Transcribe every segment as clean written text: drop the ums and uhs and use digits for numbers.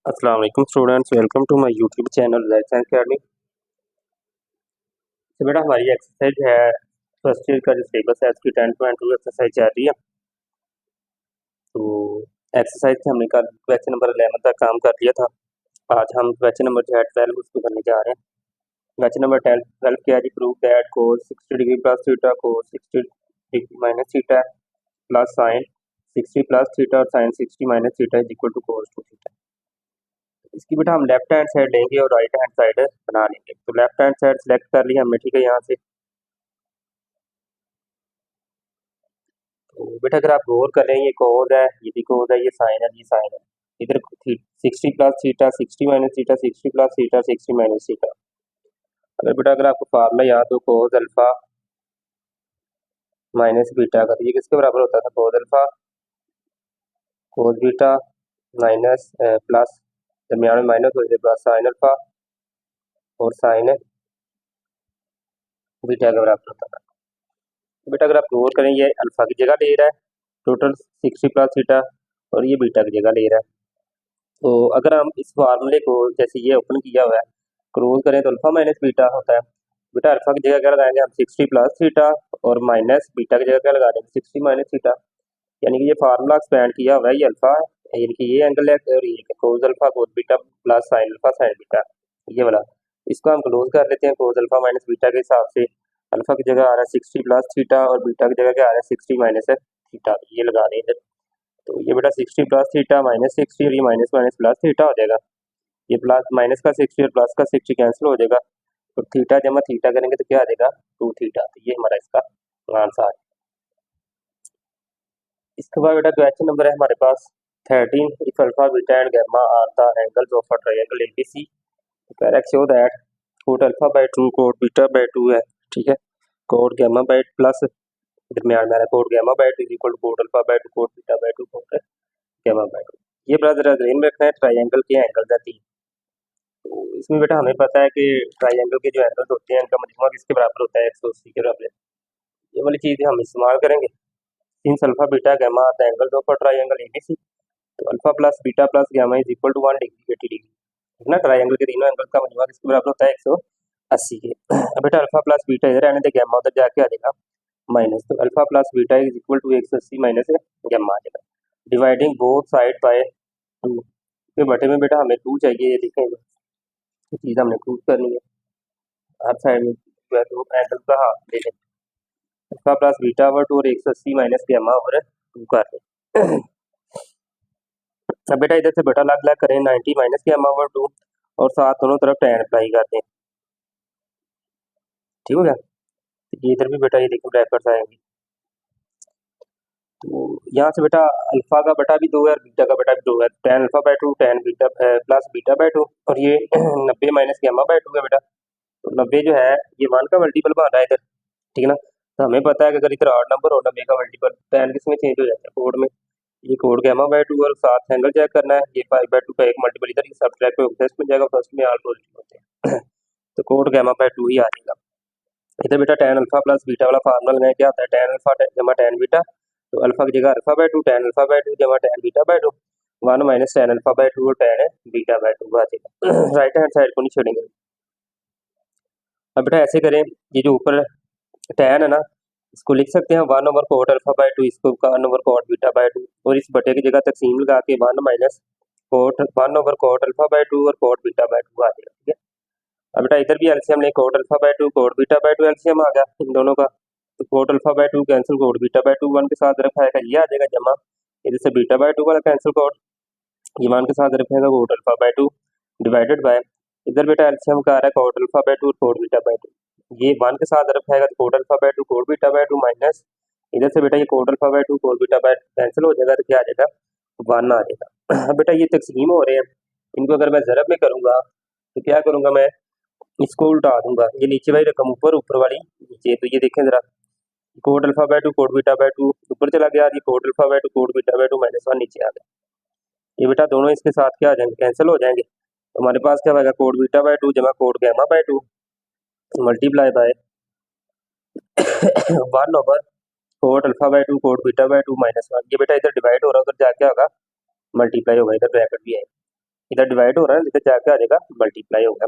अस्सलाम वालेकुम students, welcome to my YouTube channel let's and academy. तो बेटा हमारी एक्सरसाइज है फर्स्ट ईयर का जो सिलेबस है उसकी 10.2 एक्सरसाइज चल रही है। तो एक्सरसाइज से हमने कल क्वेश्चन नंबर 11 तक काम कर लिया था। आज हम क्वेश्चन नंबर जो है 12 उसको करने जा रहे हैं। क्वेश्चन नंबर 12 क्या है जी, prove that cos 60 degree plus theta cos 60 degree minus theta plus sine 60 plus theta और sine 60 minus theta is equal to cos 2 theta. इसकी बेटा हम लेफ्ट हैंड साइड लेंगे और राइट हैंड साइड बना लेंगे। तो लेफ्ट हैंड साइड सेलेक्ट कर लिया हमने, ठीक है। यहाँ से तो बेटा अगर आप गौर करें, ये कोस है, ये भी कोस है, ये साइन है, ये साइन है। इधर 60 plus theta 60 minus theta 60 plus theta 60 minus theta. अगर बेटा अगर आपको फार्मूला याद हो कोस अल्फा माइनस बीटा का, तो ये किसके बराबर होता था? Cos alpha cos beta minus plus दरमियान में माइनस हो जाए प्लस साइन अल्फा और साइन बीटा के बराबर होता था। तो बेटा अगर आप गौर करें, ये अल्फा की जगह ले रहा है टोटल 60 प्लस थीटा और ये बीटा की जगह ले रहा है। तो अगर हम इस फार्मूले को जैसे ये ओपन किया हुआ है क्लोज करें तो अल्फा माइनस बीटा होता है। बेटा अल्फा की जगह क्या लगाएंगे हम? 60 प्लस थीटा और माइनस बीटा की जगह क्या लगा देंगे? 60 माइनस थीटा। यानी कि ये फार्मूला एक्सपेंड किया हुआ है, ये अल्फा है यानी कि ये एंगल है और ये cos alpha cos beta plus sine alpha sign beta, ये वाला। इसको हम क्लोज कर लेते हैं कोस अल्फा माइनस बीटा के हिसाब से। अल्फा की जगह आ रहा है 60 प्लस थीटा और बीटा की जगह क्या आ रहा है? 60 माइनस थीटा, ये लगा दें इधर। तो ये बेटा 60 प्लस थीटा माइनस 60 और ये माइनस माइनस प्लस थीटा हो जाएगा। ये प्लस माइनस का 60 और प्लस का 60 कैंसिल हो जाएगा। तो थीटा जमा थीटा करेंगे तो क्या आ जाएगा? 2 थीटा। तो ये हमारा इसका आंसर है। इसके बाद बेटा क्वेश्चन नंबर है हमारे पास 13। If alpha beta and gamma are the angles of a triangle ABC, तो कह रहा है show that cot alpha by 2 cot beta by 2 है, ठीक है। कोट गामा बाय प्लस दरमियान में आ रहा है cot gamma by 2 is equal to cot alpha by 2 cot beta by 2 cot gamma by 2। ये ब्रदर ध्यान में रखना है, ट्रायंगल के एंगल है 3। तो इसमें बेटा हमें पता है कि ट्रायंगल के जो एंगल्स होते हैं उनका मजमूआ किसके बराबर होता है? 180 के बराबर। ये वाली चीज़ हम इस्तेमाल करेंगे। Since alpha beta gamma the angles of a triangle ABC, तो alpha plus beta plus gamma is equal to 1 degree 80 degree, है ना। ट्रायंगल के तीनों एंगल का मजमूआ किसके बराबर होता है? 180 के। अब बेटा अल्फा प्लस बीटा इधर आने दे, गामा उधर जाके आ जाएगा माइनस, तो alpha plus beta is equal to 180 minus gamma आ जाएगा। डिवाइडिंग बोथ साइड बाय 2, के बटे में बेटा हमें 2 चाहिए, ये देखेंगे ये चीज़ हमने प्रूव करनी है। हर साइड में जो है तो एंगल का हाफ ले लें, अल्फा प्लस बीटा ओवर 2 और 180 माइनस गामा ओवर 2 कर लें। अब बेटा इधर से बेटा अलग अलग करें, 90 माइनस गामा ओवर 2 और साथ दोनों तरफ tan अप्लाई करते हैं, ठीक हो गया। तो ये इधर भी बेटा ये देखो ब्रैकेट्स आएंगे। तो यहाँ से बेटा अल्फा का बेटा भी 2 है और बीटा का बेटा भी 2 है, tan alpha by 2 tan beta plus beta by 2 और ये 90 माइनस गामा बाय 2 है बेटा। तो 90 जो है ये 1 का मल्टीपल बन रहा है इधर, ठीक है ना। तो हमें पता है कि अगर इधर ऑड नंबर और 90 का मल्टीपल tan किसमें चेंज हो जाता है? कोड में। ये कोड गामा बाय 2 और साथ एंगल चेक करना है, ये पाई बाय 2 का एक मल्टीपल इधर, ये सब्ट्रैक्ट होकर इसमें जाएगा, फर्स्ट में ऑल पॉजिटिव होते हैं। तो कोड गामा बाय 2 ही आ जाएगा। इधर बेटा tan अल्फा प्लस बीटा वाला फार्मूला लगाए, क्या आता है? tan अल्फा जमा tan बीटा, तो अल्फा की जगह alpha by 2 tan alpha by 2 जमा tan beta by 2 1 minus tan alpha by 2 और tan बीटा बाय 2 आ जाएगा। राइट हैंड साइड को नहीं छोड़ेंगे। अब बेटा ऐसे करें, ये जो ऊपर tan है ना, इसको लिख सकते हैं 1 ओवर कोट अल्फा बाय 2, इसको 1 ओवर कोट बीटा बाय 2 और इस बटे की जगह तकसीम लगा के 1 minus cot 1 over cot alpha by 2 और कोट बीटा बाय 2 आ जाएगा, ठीक है। अब बेटा इधर भी एलसीएम ले, cot alpha by 2 cot beta by 2 LCM आ गया इन दोनों का। तो cot alpha by 2 cancel, cot beta by 2 1 के साथ रखेगा, ये आ जाएगा जमा, इधर से बीटा बाय 2 वाला कैंसिल, कोट ये 1 के साथ रखेगा coat alpha by 2 divided by, इधर बेटा एलसीएम का आ रहा है कोट अल्फा बाय 2 और कोट बीटा बाय 2, ये 1 के साथ रखेगा तो cot alpha by 2 cot beta by 2 minus, इधर से बेटा ये cot alpha by 2 cot beta by cancel हो जाएगा, तो क्या आ जाएगा? 1 आ जाएगा। अब बेटा ये तकसीम हो रहे हैं, इनको अगर मैं ज़रब में करूंगा तो क्या करूंगा मैं? इसको उल्टा दूंगा, ये नीचे वाली रकम ऊपर, ऊपर वाली नीचे। तो ये देखें जरा, cot alpha by 2 cot beta by 2 ऊपर चला गया, ये cot alpha by 2 cot beta by 2 minus 1 नीचे आ गया। ये बेटा दोनों इसके साथ क्या आ जाएंगे? कैंसिल हो जाएंगे। तो हमारे पास क्या होगा? कोट बीटा बाय 2 जमा cot gamma by 2 multiply by 1 over cot alpha by 2 cot beta by 2 minus 1। ये बेटा इधर डिवाइड हो रहा है, उधर जाके होगा मल्टीप्लाई होगा, इधर ब्रैकेट भी है। इधर डिवाइड हो रहा है, इधर जाके आ जाएगा मल्टीप्लाई होगा।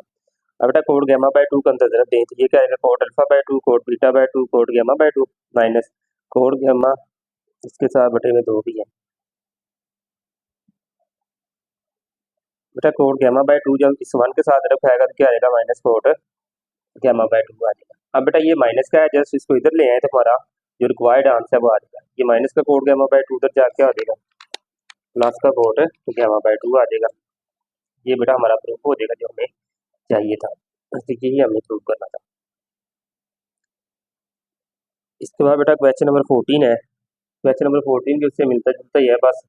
अब बेटा कोड गैमा बाय 2 का अंदर जरा दें तो ये क्या आएगा, cot alpha by 2, cot beta by 2, cot gamma by 2 minus cot gamma, इसके साथ बटे में 2 भी है बेटा। कोड गैमा बाय 2 जब इस 1 के साथ रख आएगा तो क्या आएगा, माइनस कोड गैमा बाय 2 आ जाएगा। अब बेटा ये माइनस का है, जस्ट इसको इधर ले आए तो हमारा जो रिक्वायर्ड आंसर है वो आ जाएगा। ये माइनस का कोड गैमा बाय 2 उधर जाके आ जाएगा, प्लस का कोड गैमा बाय 2 आ जाएगा। ये बेटा हमारा प्रूफ हो जाएगा जो हमें चाहिए था, तो यही हमें प्रूफ करना था। इसके बाद बेटा क्वेश्चन नंबर 14 है। क्वेश्चन नंबर 14 भी उससे मिलता जुलता ही है, बस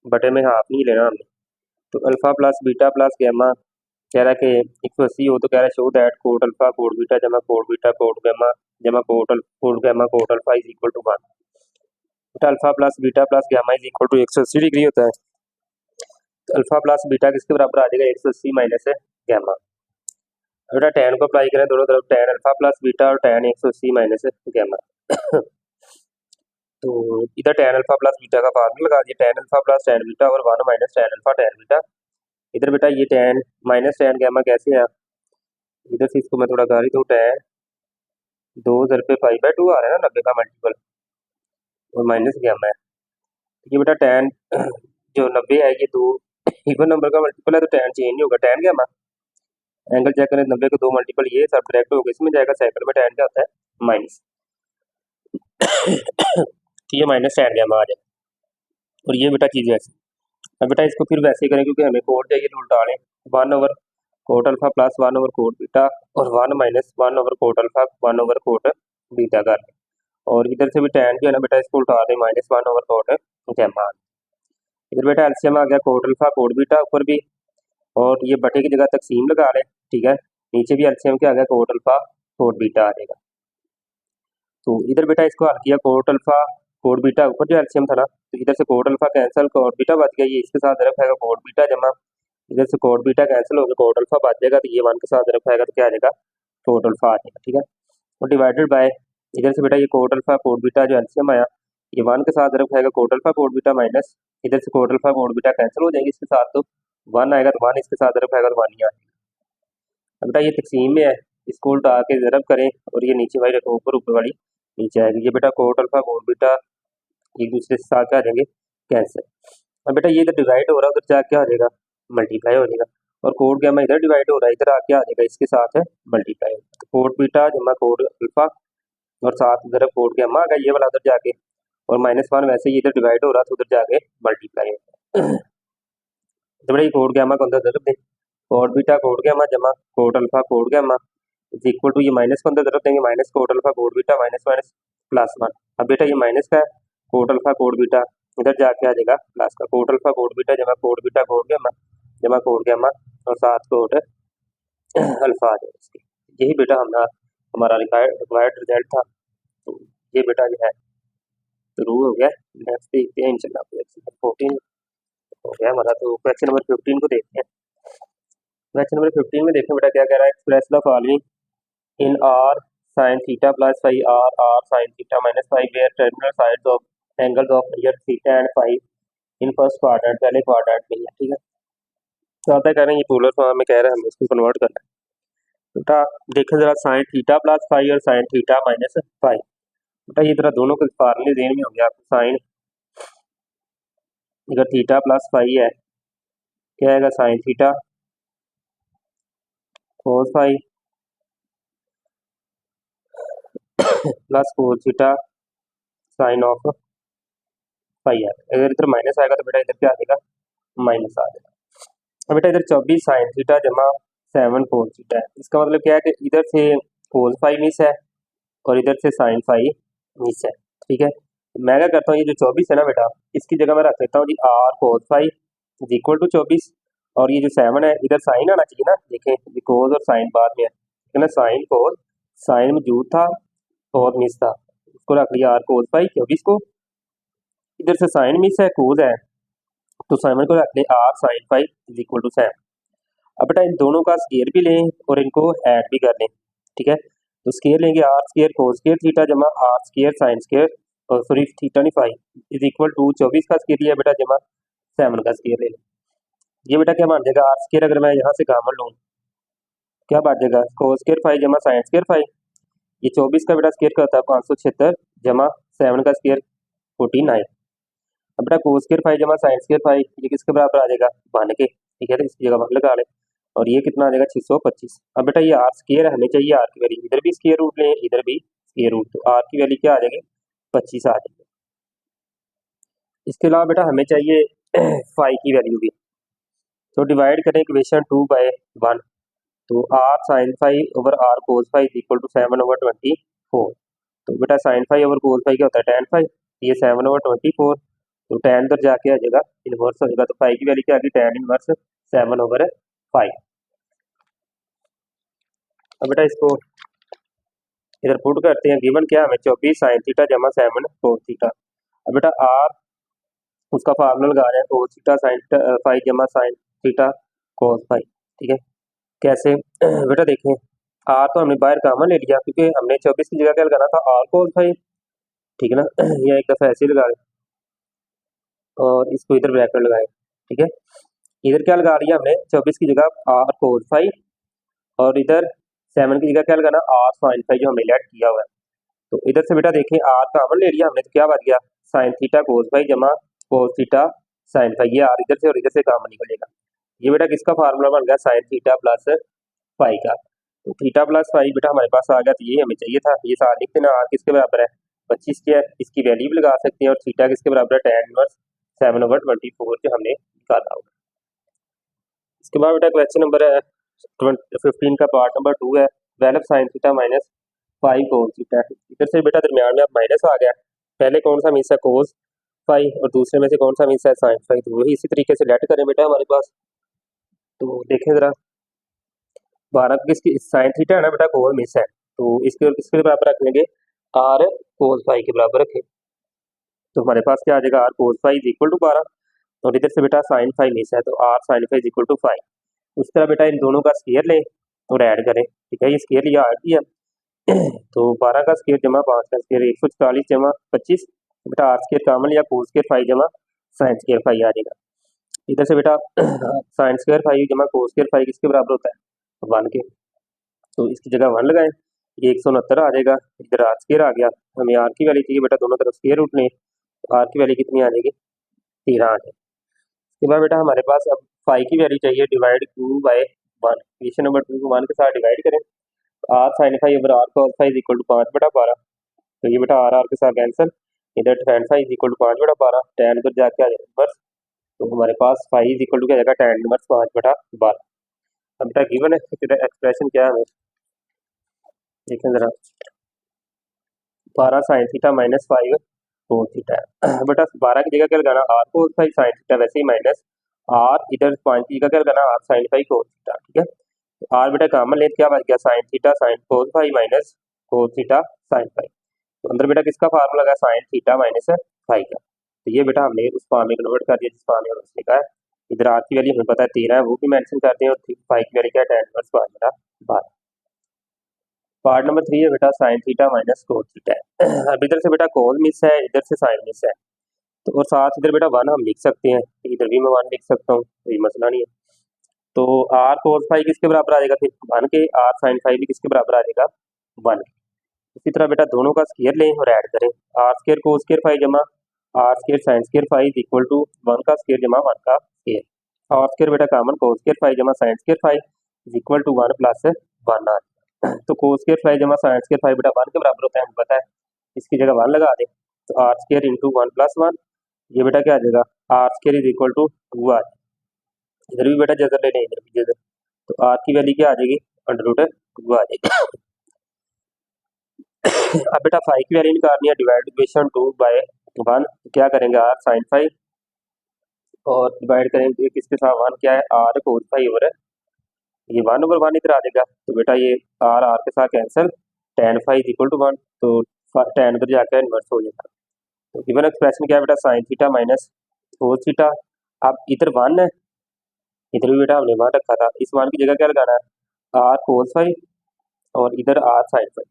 बटे में हाफ नहीं लेना हमने। तो alpha plus beta plus gamma कह रहा है कि 180 हो तो कह रहा है show that cot alpha cot beta जमा कोड बीटा कोड गैमा जमा cot gamma cot alpha is equal to 1। बेटा alpha plus beta plus gamma is equal to 180 degree होता है, तो अल्फा प्लस बीटा किसके बराबर आ जाएगा, 180 माइनस गैमा। बेटा tan को अप्लाई करें दोनों तरफ, tan अल्फा प्लस बीटा और tan 180 माइनस गैमा। तो इधर tan अल्फा प्लस बीटा का फार्मूला लगा दिया, tan alpha plus tan beta और 1 minus tan alpha tan beta. इधर बेटा ये tan माइनस tan गैमा कैसे है, इधर से इसको मैं थोड़ा कर ही दूँ, tan 2 ज़र पे 5/2 आ रहा है ना 90 का मल्टीपल और माइनस गैमा है। ये बेटा tan जो 90 है ये 2 इवन नंबर का मल्टीपल है तो tan चेंज नहीं होगा, tan गैमा एंगल चेक करें 90 के 2 मल्टीपल ये सब डायरेक्ट होगा, इसमें जाएगा साइकिल में tan क्या होता है माइनस। तो ये माइनस tan गैमा आ जाए और ये बेटा चीज़ ऐसी। अब बेटा इसको फिर वैसे करें क्योंकि हमें कोड चाहिए तो उल्टा लें, 1 over cot alpha plus 1 over cot beta और 1 minus 1 over cot alpha 1 over cot beta कर लें, और इधर से भी tan जो है ना बेटा इसको उल्टा दें, माइनस 1 ओवर कोट गैमा। इधर बेटा एलसीएम आ गया कोट अल्फा कोट बीटा ऊपर भी, और ये बटे की जगह तकसीम लगा लें, ठीक है। नीचे भी एलसीएम क्या आ गया, कोट अल्फा कोट बीटा आ जाएगा। तो इधर बेटा इसको हल किया, कोट अल्फा कोट बीटा ऊपर जो एलसीएम था ना, तो इधर से cot alpha cancel cot beta बच गया, ये इसके साथ रख आएगा कोट बीटा जमा, इधर से कोट बीटा कैंसिल हो गया कोट अल्फा बच जाएगा, तो ये 1 के साथ रख आएगा तो क्या आ जाएगा, कोट अल्फा आ जाएगा, ठीक है। और डिवाइडेड बाय इधर से बेटा ये कोट अल्फा कोट बीटा जो एलसीएम आया ये 1 के साथ रख आएगा cot alpha cot beta minus, इधर से cot alpha cot beta cancel हो जाएंगे इसके साथ, तो 1 आएगा तो 1 इसके साथ रख आएगा तो 1 ही आ जाएगा। बेटा ये तकसीम में है, इसको उल्टा के ज़रब करें और ये नीचे वाली रखो ऊपर ऊपर वाली नीचे आएगी, ये बेटा कोट अल्फा कोट बीटा एक दूसरे से साथ आ जाएंगे कैंसिल। अब बेटा ये इधर डिवाइड हो रहा है उधर जाके आ जाएगा मल्टीप्लाई हो जाएगा, और कोड गैमा इधर डिवाइड हो रहा है इधर आके आ जाएगा इसके साथ है मल्टीप्लाई, तो कोड बीटा जमा कोड अल्फा और साथ इधर कोड गैमा आ गया ये वाला उधर जाके, और -1 वैसे ही इधर डिवाइड हो रहा था उधर जाके मल्टीप्लाई होगा। तो बेटा ये कोड गैमा को अंदर जरूर दें, कोड बीटा कोड गैमा जमा cot alpha cot gamma is equal to ये माइनस को अंदर जरूर देंगे, minus cot alpha cot beta minus minus +1। अब बेटा ये माइनस का कोड अल्फा कोड बीटा इधर जाके आ जाएगा प्लस का कोड अल्फा कोड बीटा जमा कोड बीटा कोड गैमा जमा कोड गैमा और साथ कोड अल्फा आ जाएगा इसके। यही बेटा हमारा रिक्वायर्ड रिजल्ट था। तो ये बेटा जो है शुरू हो गया, नेक्स्ट देखते हैं इंशाल्लाह। क्वेश्चन 14 हो गया हमारा, तो क्वेश्चन नंबर 15 को देखते हैं। क्वेश्चन नंबर 15 में देखें बेटा क्या कह रहा है, express the following in R sine theta plus phi R sine theta minus phi where terminal sides of angles of near theta and phi in first quadrant पहले क्वाड्रेंट में है, ठीक है। तो आता कह रहे हैं ये पोलर फॉर्म में कह रहे हैं हमें इसको कन्वर्ट करना है। बेटा देखें जरा साइन थीटा प्लस फाई और साइन थीटा माइनस फाई, बेटा ये तरह दोनों के फार्मूले देन में हो गया आपको। साइन अगर थीटा प्लस फाई है क्या आएगा, sine theta cos phi plus cos theta sine of phi है। अगर इधर माइनस आएगा तो बेटा इधर क्या आ जाएगा, माइनस आ जाएगा। अब बेटा इधर 24 साइन थीटा जमा 7 कोस थीटा है, इसका मतलब क्या है कि इधर से कोस फाई मिस है और इधर से साइन फाई मिस है, ठीक है। मैं क्या करता हूँ, ये जो 24 है ना बेटा इसकी जगह मैं रख लेता हूँ जी R cos phi is equal to 24, और ये जो 7 है इधर साइन आना चाहिए ना, देखें कोस और साइन बाद में है ना, साइन कोस साइन मौजूद था कोस मिस था, इसको रख लिया आर कोस फाई 24 को, इधर से साइन मिस है कोस है तो 7 को रख लें R sine phi is equal to 7। अब बेटा इन दोनों का स्केयर भी लें और इनको ऐड भी कर लें, ठीक है। तो स्केयर लेंगे R square cos square theta जमा आर स्केयर साइन स्केयर और सॉरी थीटा नहीं फाई इज इक्वल टू 24 का स्केयर लिया बेटा जमा 7 का स्केयर ले लें। ये बेटा क्या बन जाएगा आर स्केयर, अगर मैं यहाँ से कॉमन लूँ क्या बन जाएगा कोस स्केयर फाइव जमा साइन स्केयर फाइव। ये 24 का बेटा स्केयर का होता है 576 जमा 7 का स्केयर 49। अब बेटा कोस स्केयर फाइव जमा साइन स्केयर फाइव ये किसके बराबर आ जाएगा 1 के, ठीक है, तो इसकी जगह 1 लगा लें और ये कितना आ जाएगा 625। अब बेटा ये आर स्केयर हमें चाहिए, आर की वैल्यू इधर भी स्केयर रूट लें इधर भी स्केयर रूट, तो आर की वैल्यू क्या आ जाएगी 25 आ जाएगी। इसके अलावा बेटा हमें चाहिए फाइव की वैल्यू भी, तो डिवाइड करें इक्वेशन 2/1, तो R sine phi over are cos phi equal to 7/24। तो बेटा sine phi over cos phi क्या होता है tan फाइव, ये 7/24, तो tan इधर जाके आ जाएगा इनवर्स हो जाएगा, तो फाइव की वैल्यू क्या आ गई tan इनवर्स 7/5। अब बेटा इसको इधर पुट करते हैं, गिवन क्या हमें 24 साइन थीटा जमा 7 कोस थीटा। अब बेटा आर उसका फार्मूला लगा रहे हैं कोस थीटा साइन फाइव जमा साइन थीटा कोस फाइव, ठीक है। कैसे बेटा देखें, आर तो हमने बाहर कॉमन ले लिया क्योंकि हमने 24 की जगह क्या लगाना था आर कोस फाइव, ठीक है ना। या एक दफ़ा ऐसे ही लगा लें और इसको इधर ब्रैकेट लगाए, ठीक है। इधर क्या लगा लिया हमने 24 की जगह आर कोस फाइव और इधर 7 की जगह क्या लगाना आर साइन फाइव जो हमने लेट किया हुआ है। तो इधर से बेटा देखें आर कॉमन ले लिया हमने, तो क्या बच गया साइन थीटा कोस फाइव जमा कोस थीटा साइन फाइव, ये आर इधर से और इधर से कॉमन निकलेगा। ये बेटा किसका फार्मूला बन गया साइन थीटा प्लस फाइव का। तो थीटा प्लस फाइव बेटा हमारे पास आ गया, तो ये हमें चाहिए था। ये साथ लिखते ना आर किसके बराबर है 25 के, इसकी वैल्यू भी लगा सकते हैं और थीटा किसके बराबर है tan इनवर्स 7/24 जो हमने निकाला होगा। इसके बाद बेटा क्वेश्चन नंबर 15 का पार्ट नंबर 2 है, develop sign theta minus five cos theta. इधर से बेटा दरमियान में अब माइनस आ गया, पहले कौन सा मिस है कोस फाइव और दूसरे में से कौन सा मिस है साइन फाइव, तो वही इसी तरीके से लेट करें बेटा हमारे पास। तो देखें जरा 12 किसकी साइन थीटा है ना बेटा कोस मिस है, तो इसके किसके बराबर रख लेंगे आर कोस फाइव के बराबर रखें, तो हमारे पास क्या आ जाएगा R cos phi equal to 12 और इधर से बेटा साइन फाइव मिस है तो R sine phi equal to 5। उस तरह बेटा इन दोनों का स्केयर लें और ऐड करें, ठीक है। ये स्केयर लिया ऐड किया तो 12 का स्केयर जमा 5 का स्केयर 144 जमा 25, बेटा आर स्केयर कॉमन लिया कोस स्केयर फाइव जमा साइन स्केयर फाइव आ जाएगा। इधर से बेटा साइन स्केयर फाइव जमा कोस स्केयर फाइव किसके बराबर होता है 1 के, तो इसकी जगह 1 लगाएं, ये 169 आ जाएगा। इधर आर स्केयर आ गया, हमें आर की वैल्यू चाहिए बेटा दोनों तरफ स्केयर रूट लें, तो आर की वैल्यू कितनी आ जाएगी 13 आ जाएगी। इसके बाद बेटा हमारे पास अब फाइव की वैल्यू चाहिए डिवाइड 2/1, इक्वेशन नंबर 2 को 1 के साथ डिवाइड करें, R sine phi over are cos phi equal to 5/12, तो ये बेटा आर आर के साथ कैंसिल, इधर tan phi equal to 5/12, tan इधर जाके आ जाएगा इनवर्स, तो हमारे पास फाइव इक्वल टू क्या जाएगा tan इनवर्स 5/12। अब बेटा गिवन है एक्सप्रेशन क्या है देखें जरा 12 sine theta minus five cos theta बेटा 12 की जगह क्या लगाना R cos phi sine theta, वैसे ही माइनस आर इधर 5 की जगह क्या लगाना R sine phi cos theta, ठीक है। तो आर बेटा कॉमन लेते क्या बच गया sine theta sine cos five minus cos theta sign five, तो अंदर बेटा किसका फार्मूला लगा साइन थीटा माइनस फाइव का, तो ये बेटा हमने उस फॉर्म में कन्वर्ट कर दिया जिस फॉर्म में हमने लिखा है। इधर आर की वैल्यू हमें पता है 13 है वो भी मेंशन करते हैं और फाइव की वैल्यू क्या है tan इनवर्स 5/12। पार्ट नंबर 3 है बेटा sign theta minus cos theta है। अब इधर से बेटा कोस मिस है इधर से साइन मिस है, तो और साथ इधर बेटा 1 हम लिख सकते हैं, इधर भी मैं 1 लिख सकता हूँ, कोई मसला नहीं है। तो आर कोस फाइव किसके बराबर आ जाएगा फिर 1 के, आर साइन फाइव भी किसके बराबर आ जाएगा 1 के। इसी तरह बेटा दोनों का स्केयर लें और ऐड करें, R square cos square five जमा R square sine square five equal to 1 का स्केयर जमा 1 का स्केयर, आर स्केयर बेटा कॉमन कोस स्केयर फाइव जमा sine square five equal to 1 plus 1 R, तो कोस स्केयर फाइव जमा sine square five बेटा 1 के बराबर होता है हमें पता है, इसकी जगह 1 लगा दें, तो आर स्केयर इंटू 1 प्लस 1, ये बेटा क्या आ जाएगा R square is equal to 2 आ, इधर भी बेटा जजर ले लें इधर भी जजर, तो आर की वैल्यू क्या आ जाएगी √2 आ जाएगी। अब बेटा फाइव की वैल्यू निकालनी है डिवाइड इक्वेशन 2/1, क्या करेंगे आर साइन फाइव और डिवाइड करेंगे किसके साथ 1 क्या है आर कोस फाइव ओवर ये 1/1 इधर आ जाएगा, तो बेटा ये आर आर के साथ cancel tan phi equal to 1, तो tan उधर जाकर इन्वर्स हो जाएगा। तो गिवन एक्सप्रेशन क्या है बेटा sign theta minus cos theta, अब इधर 1 है इधर भी बेटा हमने 1 रखा था, इस 1 की जगह क्या लगाना है आर कोस फाइव और इधर आर साइन फाइव।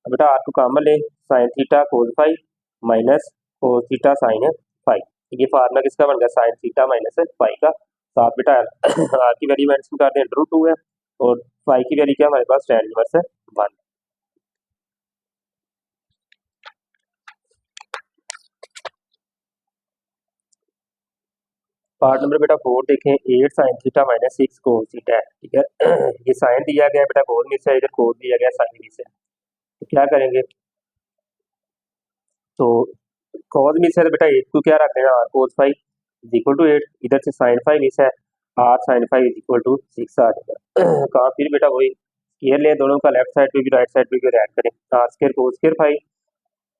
अब बेटा आर को कॉमन ले साइन थीटा कोस five minus cos theta sign five, ये फार्मूला किसका बन गया साइन थीटा माइनस फाइव का, साथ बेटा आर की वैल्यू मेंशन कर दें √2 है और फाई की वैल्यू क्या हमारे पास tan इनवर्स है 1। पार्ट नंबर बेटा 4 देखें 8 साइन थीटा माइनस 6 कोस थीटा है, ठीक है। ये साइन दिया गया बेटा कोस मिस है, इधर कोस दिया गया साइन मिस है, तो क्या करेंगे, तो कोस मिस है तो बेटा 8 को क्या रख देना R cos phi is equal to 8, इधर से साइन फाई मिस है R sine phi is equal to 6 आ जाएगा। कहाँ फिर बेटा वही स्केयर ले दोनों का, लेफ्ट साइड पे भी राइट साइड पे भी ऐड करें, R square cos square phi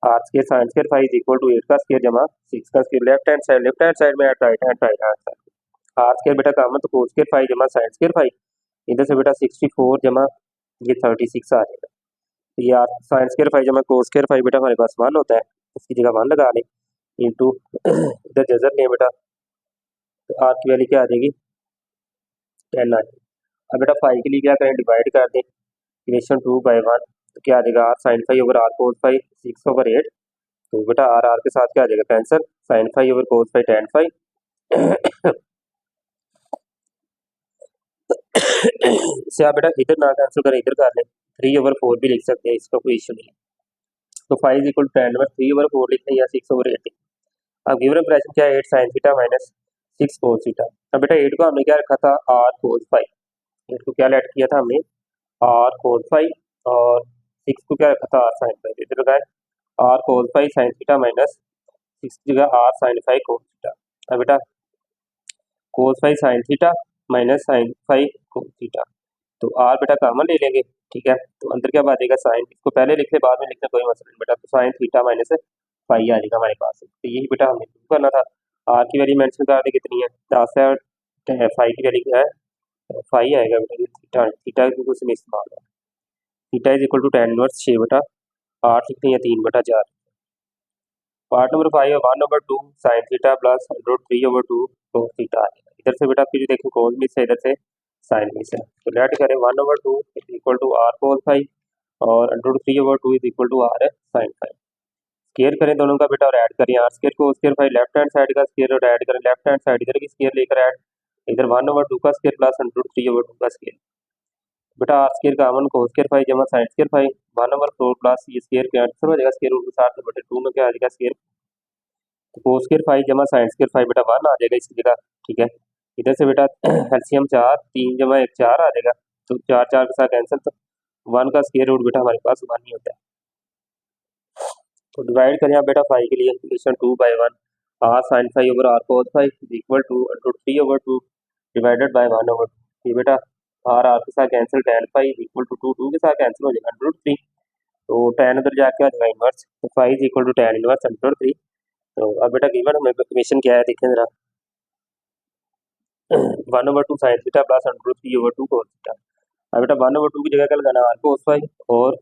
R square sine square phi is equal to 8 का स्केयर जमा 6 का स्केयर, लेफ्ट हैंड साइड में add right hand side, R square बेटा कॉमन तो कोस स्केयर फाई जमा साइन स्केयर फाई, इधर से बेटा 64 जमा ये 36 आ जाएगा। तो ये आर साइन स्केयर फाई जमा कोस स्केयर फाई बेटा हमारे पास 1 होता है, उसकी जगह 1 लगा लें इंटू इधर जजर लें बेटा, तो आर की वैल्यू क्या आ जाएगी 10 आ जाएगी। अब बेटा फाई के लिए क्या करें, डिवाइड कर दें इक्वेशन 2 बाई 1, तो क्या आ जाएगा R sine phi over are cos phi 6/8, तो बेटा आर आर के साथ क्या आ जाएगा cancel, sine phi over cos phi tan phi इससे आप बेटा इधर ना कैंसिल करें इधर कर लें, 3/4 भी लिख सकते हैं, इसका कोई इशू नहीं है। तो phi is equal to tan inverse 3/4 लिखते हैं या 6/8। अब गिवन एक्सप्रेशन क्या है 8 साइन थीटा माइनस 6 कोस थीटा। अब बेटा 8 को हमने क्या रखा था आर कोस फाई, 8 को क्या लेट किया था हमने आर कोस फाई, और 6 को क्या रखा था आर साइन फाई, इधर लगाए R cos phi sine theta minus 6 की जगह R sine phi cos theta. अब बेटा cos phi sine theta minus sine phi cos theta, तो आर बेटा कॉमन ले लेंगे, ठीक है। तो अंदर क्या बातेगा साइन, इसको पहले लिख ले बाद में लिखना कोई मसला नहीं बेटा, तो साइन थीटा माइनस फाई आ जाएगा हमारे पास, तो यही बेटा हमें प्रूव करना था। आर की वैल्यू मेंशन कर दे कितनी है 10 है, फाई की वैल्यू क्या है फाई आएगा बेटा, ये थीटा थीटा की कुछ नहीं इस्तेमाल है, theta is equal to tan inverse 6 बेटा 8 लिखते हैं 3/4। पार्ट नंबर 5 है 1/2 sign theta plus √3/2 cos theta आएगा, इधर से बेटा फिर देखो कोस मिस है, इधर से साइन मिस है, तो लेट करें 1/2 is equal to R cos phi और √3/2 is equal to R sine phi. Square करें दोनों का बेटा और ऐड करें आर स्केयर को square phi left hand side का स्केयर और ऐड करें लेफ्ट हैंड साइड इधर की स्केयर लेकर ऐड, इधर 1/2 का स्केयर प्लस √3/2 का स्केयर, बेटा आर स्केयर कॉमन को स्केयर फाई जमा साइन स्केयर फाई 1/4 प्लस ये स्केयर के आंसर हो जाएगा स्केयर रूट 7/2 में क्या आ जाएगा स्केयर, तो कोस स्केयर फाई जमा साइन स्केयर फाई बेटा 1 आ जाएगा इसकी जगह, ठीक है। इधर से बेटा एलसीएम 4 3 जमा 1 4 आ जाएगा, तो 4 4 के साथ कैंसिल, तो 1 का स्केयर रूट बेटा हमारे पास 1 ही होता है। तो डिवाइड करें आप बेटा फाई के लिए equation 2 by 1 R sine phi over are cos phi is equal to √3/2 divided by 1/2, ये बेटा आर आर के साथ cancel tan phi is equal to 2 2 के साथ कैंसिल हो जाएगा √3, तो tan उधर जाके आ जाएगा इनवर्स, तो phi is equal to tan inverse √3। तो अब बेटा गिवन हमें इक्वेशन क्या है देखें जरा 1/2 साइन थीटा प्लस √3/2 कोस थीटा। अब बेटा 1/2 की जगह क्या लगाना आर कोस फाई और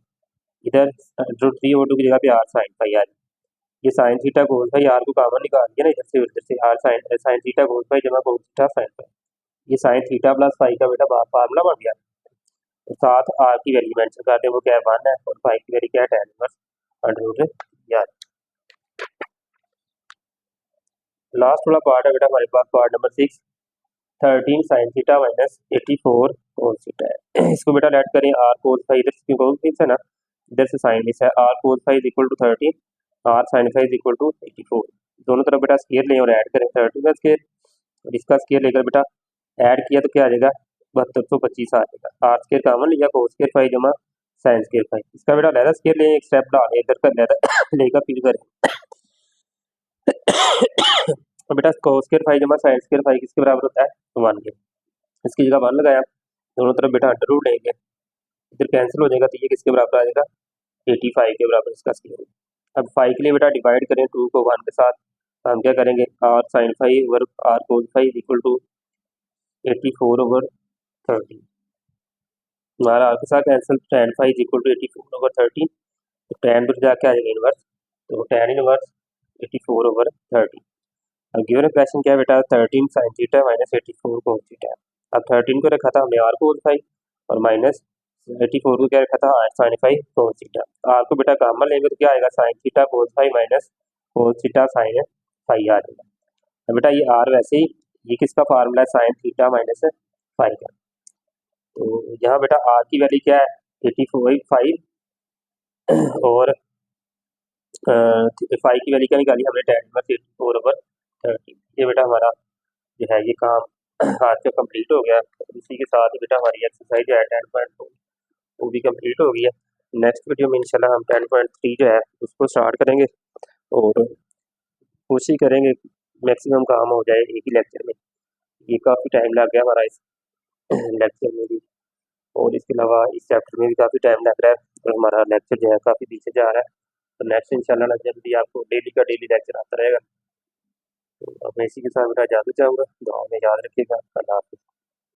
इधर √3/2 की जगह पे आर साइन फाई आ जाए, ये sine theta cos phi R को कॉमन निकाल दिया ना, इधर से R sine sine theta cos phi जमा कोस थीटा साइन फाई, ये साइन थीटा प्लस फाई का बेटा फार्मूला बन गया, तो साथ आर की वैल्यू मेंशन कर दें वो क्या है 1 है और फाई की वैल्यू क्या है tan इनवर्स √3। लास्ट वाला पार्ट है बेटा हमारे पास part number 6 13 sine theta minus 84 cos theta है। इसको बेटा लेट करें आर कोस फाई, इधर से कोस मिस है ना, इधर से साइन मिस है, R cos phi is equal to 13 R sine phi is equal to 84, दोनों तरफ बेटा स्केयर लें और ऐड करें 13 का स्केयर और इसका स्केयर लेकर बेटा ऐड किया तो क्या आ जाएगा 7225 आ जाएगा। आर स्केयर कॉमन लिया कोस स्केयर फाई जमा साइन स्केयर फाई, इसका बेटा लहरा स्केयर लें एक स्टेप डालें इधर का लहरा लेकर फिर करें तो बेटा कोस स्केयर फाई जमा साइन स्केयर फाई किसके बराबर होता है 1 के, इसकी जगह 1 लगाया, दोनों तरफ बेटा अंडर रूट लेंगे, इधर कैंसिल हो जाएगा, तो ये किसके बराबर आ जाएगा 85 के बराबर इसका स्केयर। अब फाई के लिए बेटा डिवाइड करें 2 को 1 के साथ, तो हम क्या करेंगे r sine phi over are cos phi is equal to 84/13, हमारा आर के साथ cancel tan phi is equal to 84/13, तो tan पर जाके आ जाएगा इनवर्स, तो tan इनवर्स 84/13। अब गिवन एक्सप्रेशन क्या है बेटा 13 sine theta minus 84 cos theta. अब 13 को रखा था हमने आर कोस फाई और माइनस 84 को क्या रखा था R sine phi cos theta. R को बेटा कॉमन लेंगे तो क्या आएगा sine theta cos phi minus cos theta sine phi आ जाएगा। अब बेटा ये आर वैसे ही ये किसका फार्मूला है, साइन थीटा माइनस फाइव का। तो यहाँ बेटा आर की वैल्यू क्या है 85 और फाइव की वैल्यू क्या निकाली हमने, tan इनवर्स 84/30। ये बेटा हमारा जो है ये काम आज का कंप्लीट हो गया। इसी के साथ बेटा हमारी एक्सरसाइज जो है 10.2 वो भी कंप्लीट हो गई है। नेक्स्ट वीडियो में इंशाल्लाह हम 10.3 जो है उसको स्टार्ट करेंगे और कोशिश करेंगे मैक्सिमम काम हो जाए एक ही लेक्चर में। ये काफ़ी टाइम लग गया हमारा इस लेक्चर में भी, और इसके अलावा इस चैप्टर में भी काफ़ी टाइम लग रहा है और हमारा लेक्चर जो है काफ़ी पीछे जा रहा है। तो नेक्स्ट इंशाल्लाह जल्दी आपको डेली का डेली लेक्चर आता रहेगा। तो अब मैं इसी के साथ बेटा इजाज़त चाहूँगा, दुआ में याद रखिएगा। अल्लाह हाफ़िज़।